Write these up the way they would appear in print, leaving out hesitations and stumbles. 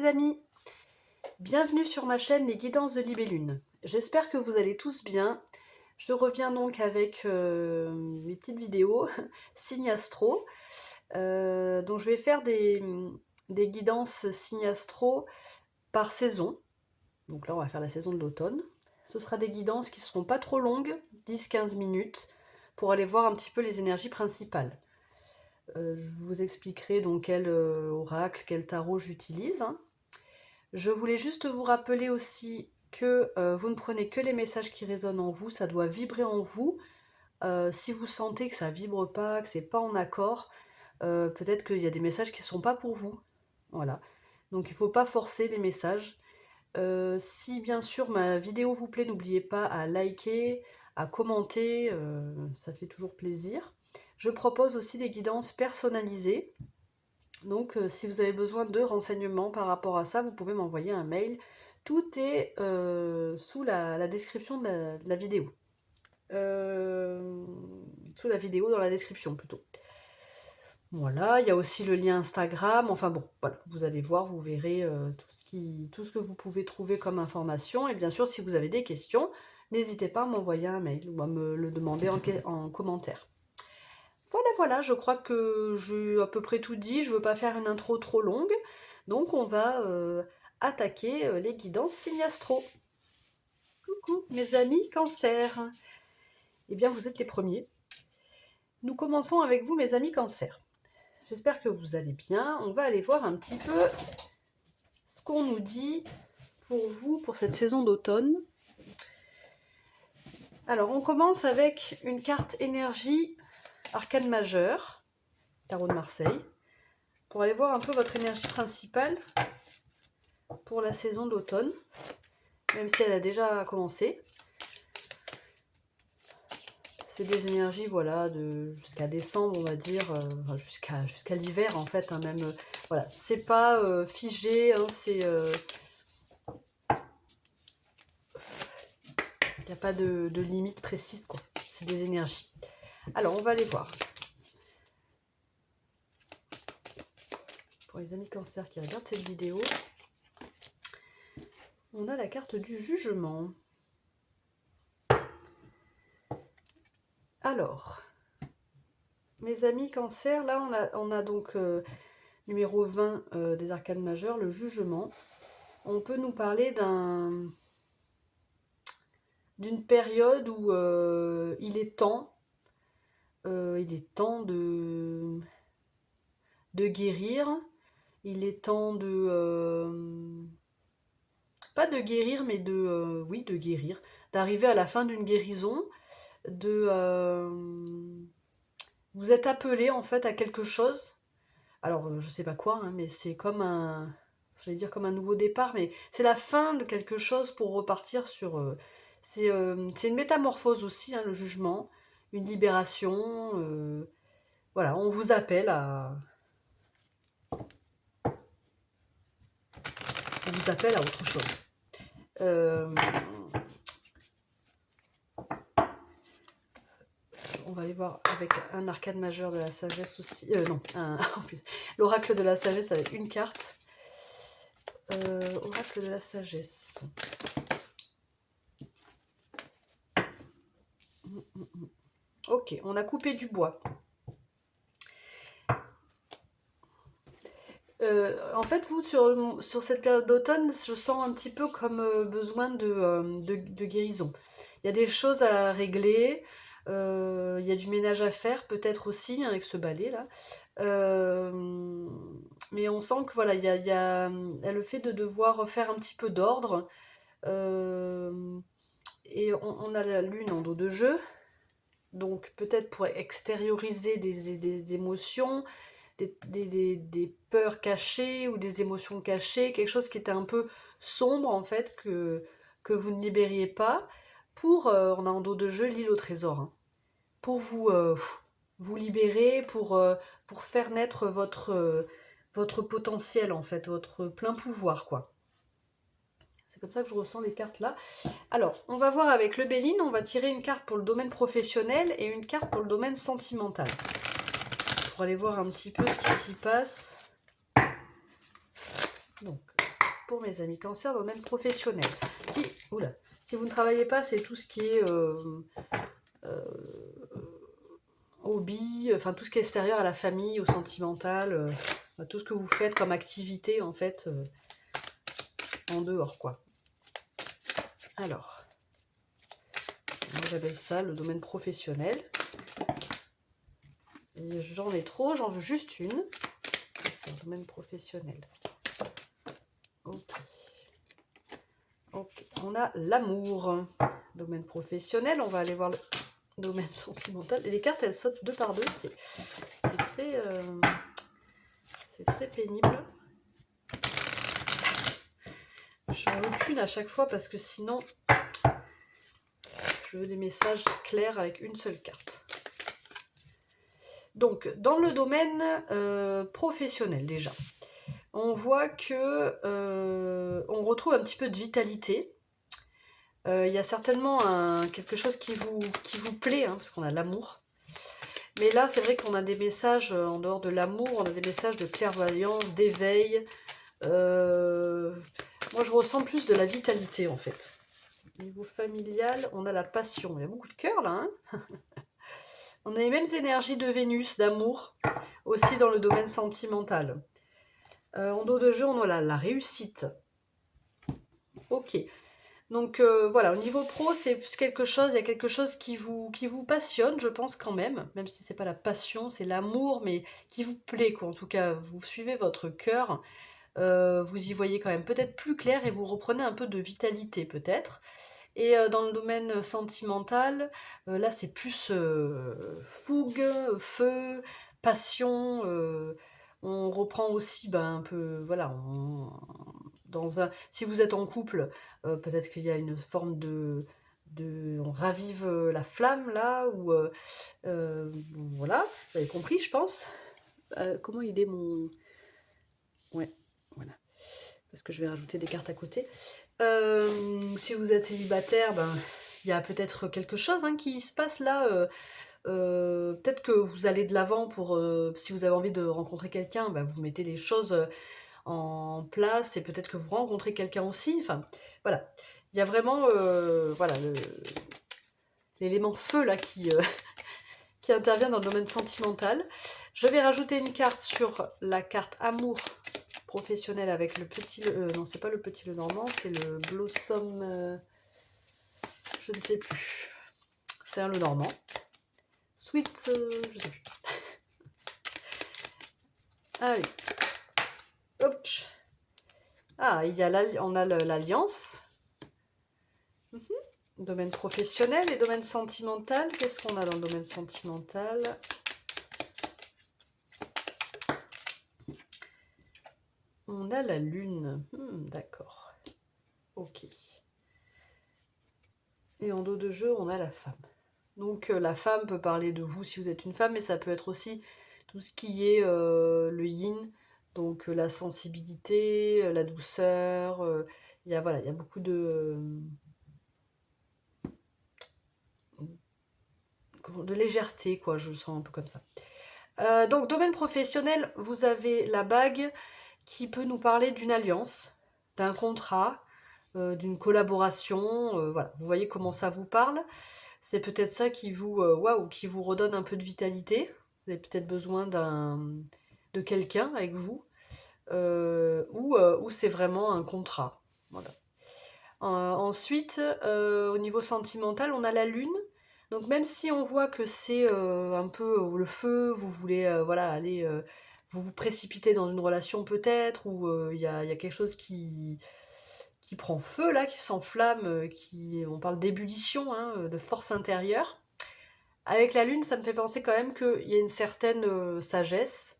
mes amis, bienvenue sur ma chaîne Les Guidances de Libellune. J'espère que vous allez tous bien. Je reviens donc avec mes petites vidéos signes astro. Donc je vais faire des guidances signes astro par saison. Donc là on va faire la saison de l'automne. Ce sera des guidances qui ne seront pas trop longues, 10-15 minutes, pour aller voir un petit peu les énergies principales. Je vous expliquerai donc quel oracle, quel tarot j'utilise. Je voulais juste vous rappeler aussi que vous ne prenez que les messages qui résonnent en vous, ça doit vibrer en vous. Si vous sentez que ça vibre pas, que c'est pas en accord, peut-être qu'il y a des messages qui ne sont pas pour vous. Voilà. Donc il ne faut pas forcer les messages. Si bien sûr ma vidéo vous plaît, n'oubliez pas à liker, à commenter, ça fait toujours plaisir. Je propose aussi des guidances personnalisées. Donc si vous avez besoin de renseignements par rapport à ça, vous pouvez m'envoyer un mail. Tout est sous la description de la vidéo. Sous la vidéo, dans la description plutôt. Voilà, il y a aussi le lien Instagram. Enfin bon, voilà, vous allez voir, vous verrez tout ce que vous pouvez trouver comme information. Et bien sûr, si vous avez des questions, n'hésitez pas à m'envoyer un mail ou à me le demander en commentaire. Voilà, je crois que j'ai à peu près tout dit. Je ne veux pas faire une intro trop longue. Donc on va attaquer les guidances signes astro. Coucou mes amis Cancer. Eh bien vous êtes les premiers. Nous commençons avec vous mes amis Cancer. J'espère que vous allez bien. On va aller voir un petit peu ce qu'on nous dit pour vous pour cette saison d'automne. Alors on commence avec une carte énergie arcane majeure, tarot de Marseille, pour aller voir un peu votre énergie principale pour la saison d'automne, même si elle a déjà commencé. C'est des énergies, voilà, jusqu'à décembre, on va dire, jusqu'à l'hiver en fait, hein, même, voilà, c'est pas figé, hein, c'est... il n'y a pas de limite précise, quoi. C'est des énergies. Alors, on va aller voir. Pour les amis Cancer qui regardent cette vidéo, on a la carte du jugement. Alors, mes amis Cancer, là, on a donc numéro 20 des arcanes majeures, le jugement. On peut nous parler d'une période où il est temps de guérir, il est temps de... pas de guérir, mais oui, de guérir, d'arriver à la fin d'une guérison, vous êtes appelé en fait à quelque chose, alors je sais pas quoi, hein, mais c'est comme j'allais dire comme un nouveau départ, mais c'est la fin de quelque chose pour repartir sur... c'est une métamorphose aussi, hein, le jugement, une libération, voilà, on vous appelle à... autre chose. On va aller voir avec un arcane majeur de la sagesse aussi. Non, l'oracle de la sagesse avec une carte. Oracle de la sagesse. Ok, on a coupé du bois. En fait, vous, sur cette période d'automne, je sens un petit peu comme besoin de guérison. Il y a des choses à régler, il y a du ménage à faire, peut-être aussi, hein, avec ce balai là. Mais on sent que voilà, il y a le fait de devoir faire un petit peu d'ordre. Et on a la lune en dos de jeu, donc peut-être pour extérioriser des émotions, des peurs cachées ou des émotions cachées, quelque chose qui était un peu sombre en fait, que vous ne libériez pas, pour, on a en dos de jeu l'île au trésor, hein, pour vous libérer, pour faire naître votre potentiel en fait, votre plein pouvoir, quoi. C'est comme ça que je ressens les cartes là. Alors, on va voir avec le Béline, on va tirer une carte pour le domaine professionnel et une carte pour le domaine sentimental. Pour aller voir un petit peu ce qui s'y passe. Donc, pour mes amis Cancer, domaine professionnel. Si vous ne travaillez pas, c'est tout ce qui est hobby, enfin tout ce qui est extérieur à la famille, au sentimental, tout ce que vous faites comme activité en fait, en dehors quoi. Alors, moi j'appelle ça le domaine professionnel. Et j'en ai trop, j'en veux juste une. C'est un domaine professionnel. Ok. Ok, on a l'amour. Domaine professionnel, on va aller voir le domaine sentimental. Et les cartes, elles sautent deux par deux. C'est très pénible. Je n'en veux qu'une à chaque fois parce que sinon, je veux des messages clairs avec une seule carte. Donc, dans le domaine professionnel déjà, on voit que on retrouve un petit peu de vitalité. Il y a certainement quelque chose qui vous plaît, hein, parce qu'on a l'amour. Mais là, c'est vrai qu'on a des messages, en dehors de l'amour, on a des messages de clairvoyance, d'éveil. Moi, je ressens plus de la vitalité, en fait. Au niveau familial, on a la passion. Il y a beaucoup de cœur, là. Hein. On a les mêmes énergies de Vénus, d'amour, aussi dans le domaine sentimental. En dos de jeu, on a la réussite. Ok. Donc voilà, au niveau pro, c'est quelque chose, il y a quelque chose qui vous passionne, je pense quand même si c'est pas la passion, c'est l'amour, mais qui vous plaît, quoi. En tout cas, vous suivez votre cœur, vous y voyez quand même peut-être plus clair et vous reprenez un peu de vitalité peut-être. Et dans le domaine sentimental, là c'est plus fougue, feu, passion. On reprend aussi un peu, voilà, si vous êtes en couple, peut-être qu'il y a une forme on ravive la flamme là, ou voilà, vous avez compris, je pense. Comment il est mon... Ouais, voilà. Parce que je vais rajouter des cartes à côté. Si vous êtes célibataire, il y a peut-être quelque chose qui se passe là. Peut-être que vous allez de l'avant pour... si vous avez envie de rencontrer quelqu'un, vous mettez les choses en place et peut-être que vous rencontrez quelqu'un aussi. Enfin, voilà. Il y a vraiment voilà, l'élément feu là qui intervient dans le domaine sentimental. Je vais rajouter une carte sur la carte amour professionnel avec le petit... non, c'est pas le petit Lenormand, c'est le Blossom... je ne sais plus. C'est un Lenormand. Sweet... je sais plus. Allez. Hop. Ah, on a l'alliance. Domaine professionnel et domaine sentimental. Qu'est-ce qu'on a dans le domaine sentimental? On a la lune. D'accord. Ok. Et en dos de jeu, on a la femme. Donc la femme peut parler de vous si vous êtes une femme, mais ça peut être aussi tout ce qui est le yin, donc la sensibilité, la douceur. Il y a beaucoup de légèreté, quoi, je le sens un peu comme ça. Donc domaine professionnel, vous avez la bague qui peut nous parler d'une alliance, d'un contrat, d'une collaboration. Voilà, vous voyez comment ça vous parle. C'est peut-être ça qui vous redonne un peu de vitalité. Vous avez peut-être besoin de quelqu'un avec vous, ou c'est vraiment un contrat. Voilà. Ensuite, au niveau sentimental, on a la lune. Donc même si on voit que c'est un peu le feu, vous voulez aller, vous vous précipitez dans une relation peut-être, ou il y a quelque chose qui prend feu là, qui s'enflamme, on parle d'ébullition, de force intérieure. Avec la lune, ça me fait penser quand même qu'il y a une certaine sagesse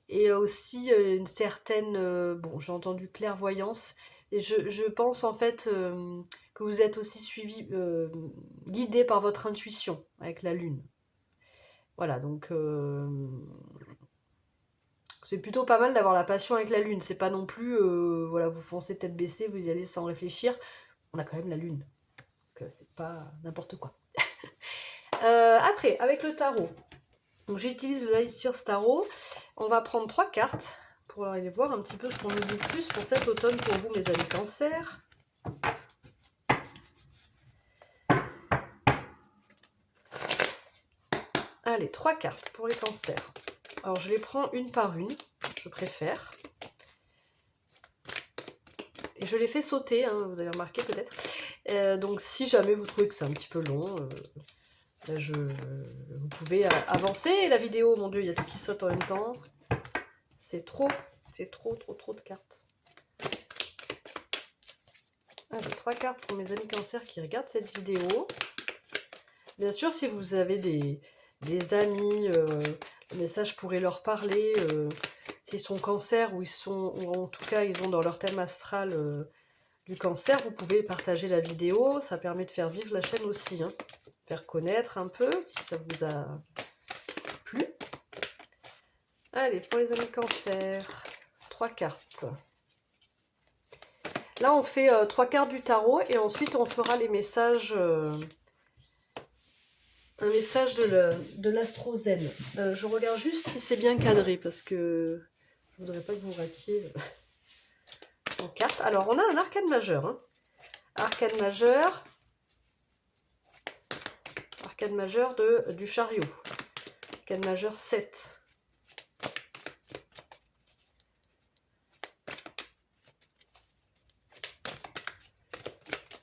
et aussi une certaine, j'ai entendu clairvoyance. Et je pense en fait que vous êtes aussi guidé par votre intuition avec la lune. Voilà, donc c'est plutôt pas mal d'avoir la passion avec la lune. C'est pas non plus, vous foncez tête baissée, vous y allez sans réfléchir. On a quand même la lune. Donc c'est pas n'importe quoi. Après, avec le tarot, donc j'utilise le Light Tarot. On va prendre 3 cartes. pour aller voir un petit peu ce qu'on nous dit plus pour cet automne pour vous, mes amis Cancer. Allez, 3 cartes pour les cancers. Alors, je les prends une par une, je préfère. Et je les fais sauter, hein, vous avez remarqué peut-être. Donc, si jamais vous trouvez que c'est un petit peu long, vous pouvez avancer la vidéo. Mon Dieu, il y a tout qui saute en même temps. C'est trop de cartes. Allez, 3 cartes pour mes amis cancers qui regardent cette vidéo. Bien sûr, si vous avez des amis, le message pourrait leur parler. S'ils sont cancer ou ou en tout cas ils ont dans leur thème astral du cancer, vous pouvez partager la vidéo. Ça permet de faire vivre la chaîne aussi, hein. Faire connaître un peu si ça vous a plu. Allez, pour les amis cancer, 3 cartes. Là, on fait 3 cartes du tarot et ensuite on fera les messages. Un message de l'astro zen. Je regarde juste si c'est bien cadré parce que je voudrais pas que vous ratiez en carte. Alors, on a un arcane majeur. Hein. Arcane majeur du chariot. Arcane majeur 7.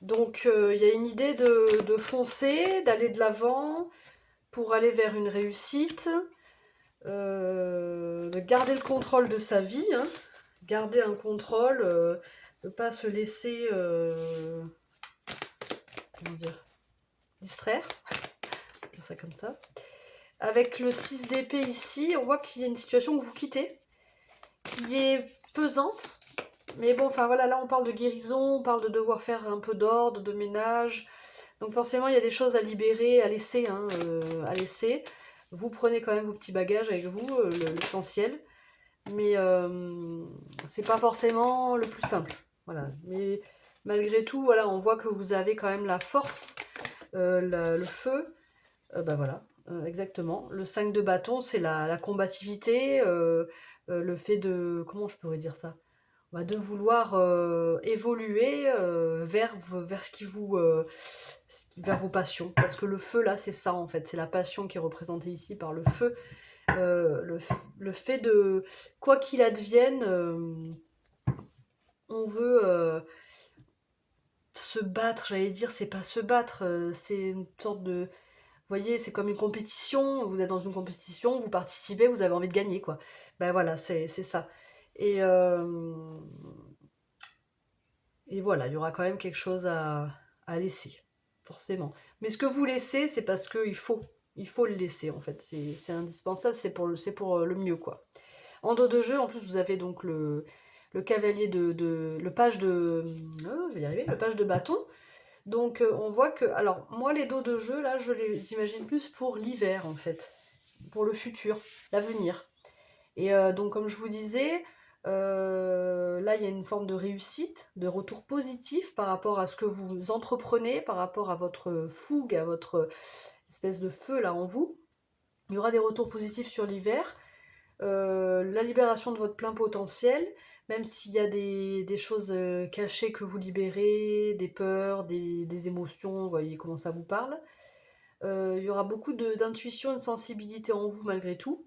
Donc, il y a une idée de foncer, d'aller de l'avant pour aller vers une réussite, de garder le contrôle de sa vie, hein, garder un contrôle, ne pas se laisser comment dire, distraire, dire ça comme ça. Avec le 6 d'épée ici, on voit qu'il y a une situation que vous quittez, qui est pesante. Mais bon, enfin voilà, là on parle de guérison, on parle de devoir faire un peu d'ordre, de ménage. Donc forcément, il y a des choses à libérer, à laisser, hein, à laisser. Vous prenez quand même vos petits bagages avec vous, l'essentiel. Mais c'est pas forcément le plus simple. Voilà. Mais malgré tout, voilà, on voit que vous avez quand même la force, le feu. Ben voilà, exactement. Le 5 de bâton, c'est la combativité, le fait de... Comment je pourrais dire ça? De vouloir évoluer vers ce qui vous... vers vos passions. Parce que le feu, là, c'est ça, en fait. C'est la passion qui est représentée ici par le feu. Le fait de... Quoi qu'il advienne, on veut se battre, j'allais dire, c'est pas se battre, c'est une sorte de... Vous voyez, c'est comme une compétition, vous êtes dans une compétition, vous participez, vous avez envie de gagner, quoi. Ben voilà, c'est ça. Et voilà, il y aura quand même quelque chose à laisser, forcément. Mais ce que vous laissez, c'est parce qu'il faut le laisser, en fait. C'est indispensable, c'est pour le mieux, quoi. En dos de jeu, en plus, vous avez donc le cavalier le page de... je vais y arriver, le page de bâton. Donc, on voit que... Alors, moi, les dos de jeu, là, je les imagine plus pour l'hiver, en fait. Pour le futur, l'avenir. Et donc, comme je vous disais... là, il y a une forme de réussite, de retour positif par rapport à ce que vous entreprenez, par rapport à votre fougue, à votre espèce de feu là en vous. Il y aura des retours positifs sur l'hiver, la libération de votre plein potentiel, même s'il y a des choses cachées que vous libérez, des peurs, des émotions, vous voyez comment ça vous parle. Il y aura beaucoup d'intuition et de sensibilité en vous malgré tout.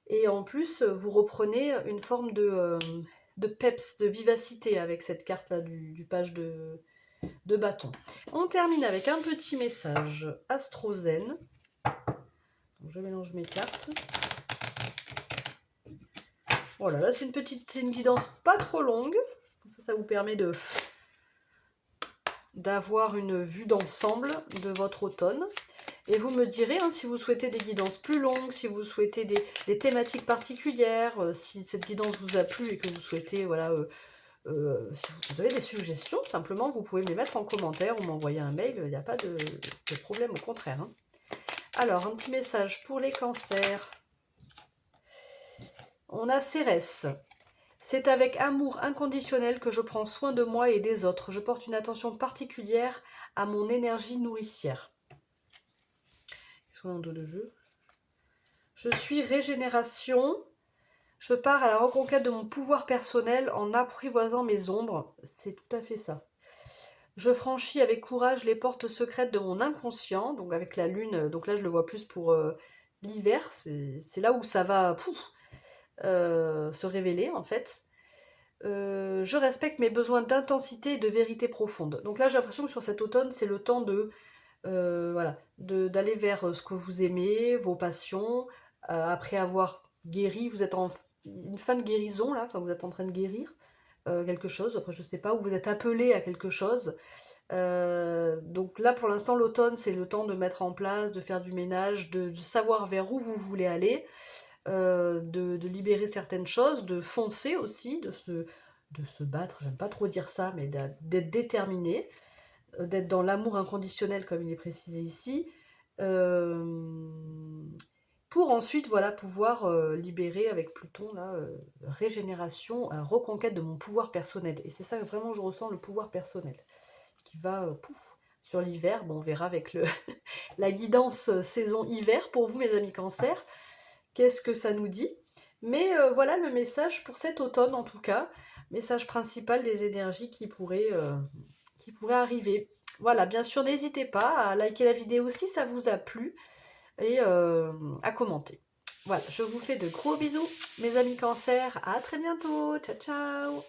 Et en plus, vous reprenez une forme de peps, de vivacité avec cette carte-là du page de bâton. On termine avec un petit message astro-zen. Je mélange mes cartes. Voilà, là c'est une guidance pas trop longue. Comme ça vous permet d'avoir une vue d'ensemble de votre automne. Et vous me direz si vous souhaitez des guidances plus longues, si vous souhaitez des thématiques particulières, si cette guidance vous a plu et que vous souhaitez, voilà, si vous avez des suggestions, simplement vous pouvez me les mettre en commentaire ou m'envoyer un mail, il n'y a pas de problème, au contraire. Hein. Alors, un petit message pour les cancers. On a Cérès. C'est avec amour inconditionnel que je prends soin de moi et des autres. Je porte une attention particulière à mon énergie nourricière. Qu'est-ce qu'on a en dos de jeu? Je suis régénération. Je pars à la reconquête de mon pouvoir personnel en apprivoisant mes ombres. C'est tout à fait ça. Je franchis avec courage les portes secrètes de mon inconscient, donc avec la lune, donc là je le vois plus pour l'hiver, c'est là où ça va se révéler en fait. Je respecte mes besoins d'intensité et de vérité profonde. Donc là j'ai l'impression que sur cet automne c'est le temps de voilà, d'aller vers ce que vous aimez, vos passions. Après avoir guéri, vous êtes en une fin de guérison là, enfin vous êtes en train de guérir quelque chose. Après je sais pas, ou vous êtes appelé à quelque chose. Donc là, pour l'instant, l'automne, c'est le temps de mettre en place, de faire du ménage, de savoir vers où vous voulez aller, de libérer certaines choses, de foncer aussi, de se battre, j'aime pas trop dire ça, mais d'être déterminé, d'être dans l'amour inconditionnel, comme il est précisé ici, euh, pour ensuite, voilà, pouvoir libérer avec Pluton, là, régénération, reconquête de mon pouvoir personnel. Et c'est ça que vraiment je ressens, le pouvoir personnel qui va sur l'hiver. Bon, on verra avec la guidance saison hiver pour vous, mes amis cancer. Qu'est-ce que ça nous dit? Mais voilà le message pour cet automne, en tout cas. Message principal des énergies qui pourraient arriver. Voilà, bien sûr, n'hésitez pas à liker la vidéo si ça vous a plu et à commenter. Voilà, je vous fais de gros bisous, mes amis cancer. À très bientôt. Ciao, ciao.